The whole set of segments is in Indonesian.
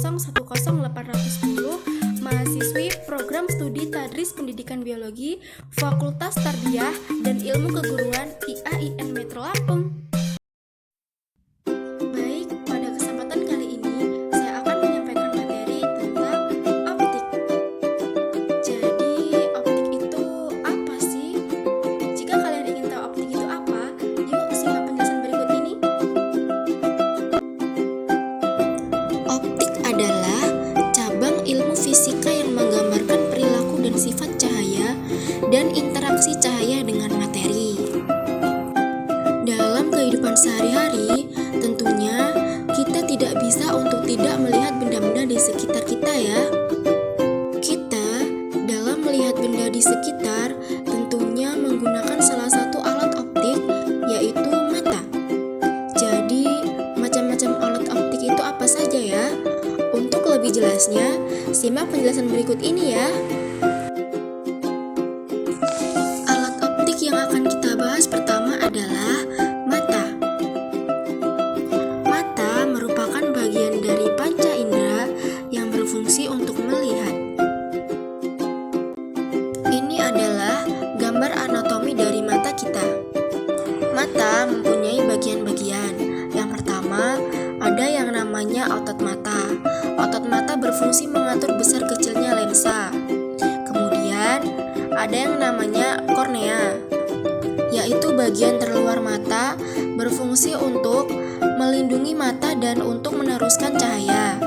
1010810 mahasiswi Program Studi Tadris Pendidikan Biologi Fakultas Tarbiyah dan Ilmu Keguruan IAIN Metro Lampung. Baik, pada kesempatan kali ini saya akan menyampaikan materi tentang optik. Jadi, optik itu apa sih? Jika kalian ingin tahu optik itu apa, yuk simak penjelasan berikut ini. Optik adalah cabang ilmu fisika yang menggambarkan perilaku dan sifat cahaya dan interaksi cahaya dengan materi. Dalam kehidupan sehari-hari, tentunya kita tidak bisa untuk tidak melihat benda-benda di sekitar kita ya. Kita dalam melihat benda di sekitar tentunya menggunakan salah satu alat optik, yaitu mata. Jadi, macam-macam alat optik itu apa saja ya? Untuk lebih jelasnya, simak penjelasan berikut ini ya. Alat optik yang akan kita bahas pertama adalah mata. Mata merupakan bagian dari panca indera yang berfungsi untuk melihat. Ini adalah gambar anatomi dari mata kita. Mata mempunyai bagian-bagian. Yang pertama, ada yang namanya otot mata. Otot mata berfungsi mengatur besar kecilnya lensa. Kemudian, ada yang namanya kornea, yaitu bagian terluar mata berfungsi untuk melindungi mata dan untuk meneruskan cahaya.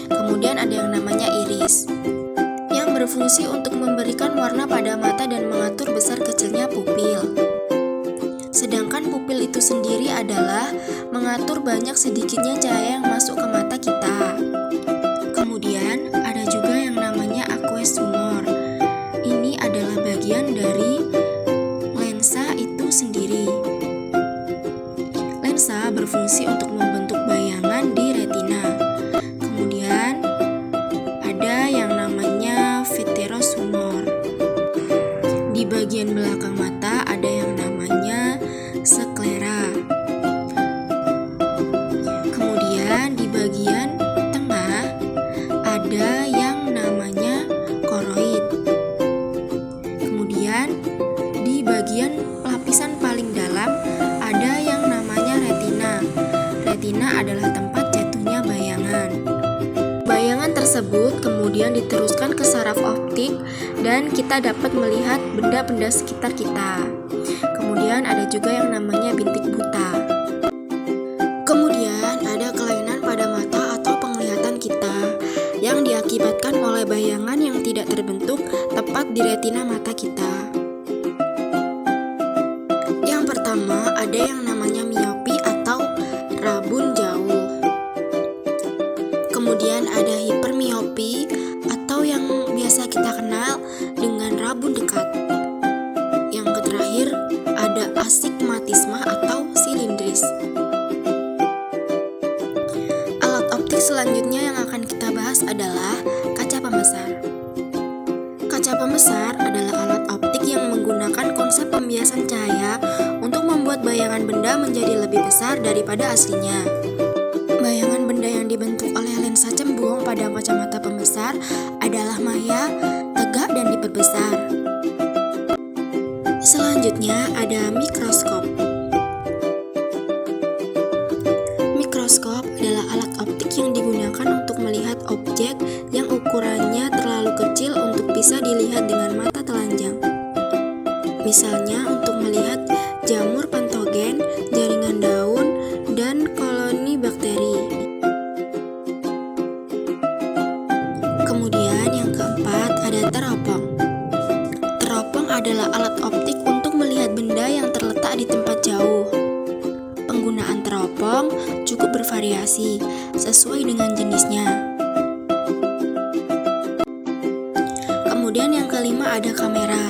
Kemudian ada yang namanya iris, yang berfungsi untuk memberikan warna pada mata dan mengatur besar kecilnya pupil. Sedangkan pupil itu sendiri adalah mengatur banyak sedikitnya cahaya yang masuk ke mata kita. Kemudian ada juga yang namanya aqueous humor. Ini adalah bagian dari lensa itu sendiri. Lensa berfungsi untuk membentuk bayangan di retina. Kemudian ada yang namanya vitreous humor. Di bagian belakang mata ada yang namanya sklera. Kemudian di bagian tengah ada yang namanya koroid. Kemudian di bagian lapisan paling dalam ada yang namanya retina. Retina adalah tempat jatuhnya bayangan. Bayangan tersebut kemudian diteruskan ke saraf optik dan kita dapat melihat benda-benda sekitar kita. Kemudian ada juga yang namanya bintik buta. Kemudian ada kelainan pada mata atau penglihatan kita yang diakibatkan oleh bayangan yang tidak terbentuk tepat di retina mata kita. Yang pertama ada yang namanya miopi atau rabun jauh. Kemudian ada hipermiopi atau yang biasa kita kenal dengan rabun dekat. Yang terakhir ada astigmatisma atau silindris. Alat optik selanjutnya yang akan kita bahas adalah kaca pembesar. Kaca pembesar adalah alat optik yang menggunakan konsep pembiasan cahaya untuk membuat bayangan benda menjadi lebih besar daripada aslinya. Bayangan benda yang dibentuk oleh lensa cembung pada kacamata pembesar adalah maya, tegak, dan diperbesar. Selanjutnya ada mikroskop. Mikroskop adalah alat optik yang digunakan untuk melihat objek yang ukurannya terlalu kecil untuk bisa dilihat dengan mata telanjang. Misalnya untuk melihat jamur patogen, jaringan daun, dan koloni bakteri. Kemudian yang keempat ada teropong. Teropong adalah alat optik untuk melihat benda yang terletak di tempat jauh. Penggunaan teropong cukup bervariasi sesuai dengan jenisnya. Kemudian yang kelima ada kamera.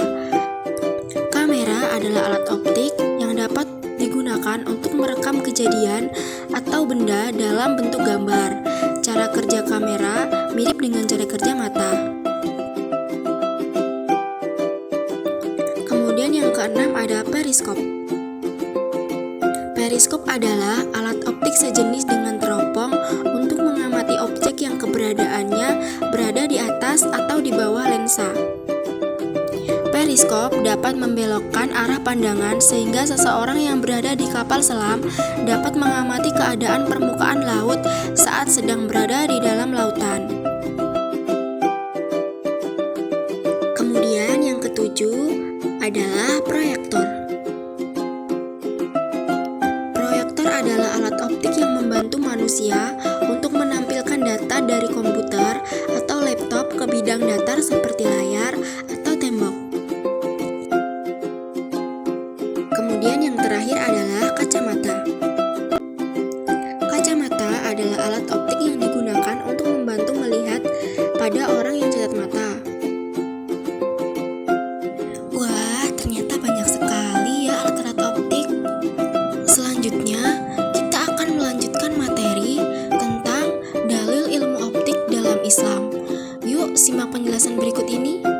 Kamera adalah alat optik yang dapat digunakan untuk merekam kejadian atau benda dalam bentuk gambar. Cara kerja kamera mirip dengan cara kerja mata. Kemudian yang keenam ada periskop. Periskop adalah alat optik sejenis dengan teropong untuk mengamati objek yang keberadaan angkasa. Periskop dapat membelokkan arah pandangan sehingga seseorang yang berada di kapal selam dapat mengamati keadaan permukaan laut saat sedang berada di dalam lautan. Kemudian yang ketujuh adalah proyektor. Proyektor adalah alat optik yang membantu manusia untuk menampilkan data dari komputer atau laptop ke bidang datar seperti layar atau tembok. Kemudian yang terakhir adalah kacamata. Kacamata adalah alat optik yang digunakan untuk membantu melihat pada orang yang cacat mata. Wah, ternyata banyak sekali ya alat-alat optik. Selanjutnya, kita akan melanjutkan materi tentang dalil ilmu optik dalam Islam. Yuk, simak penjelasan berikut ini.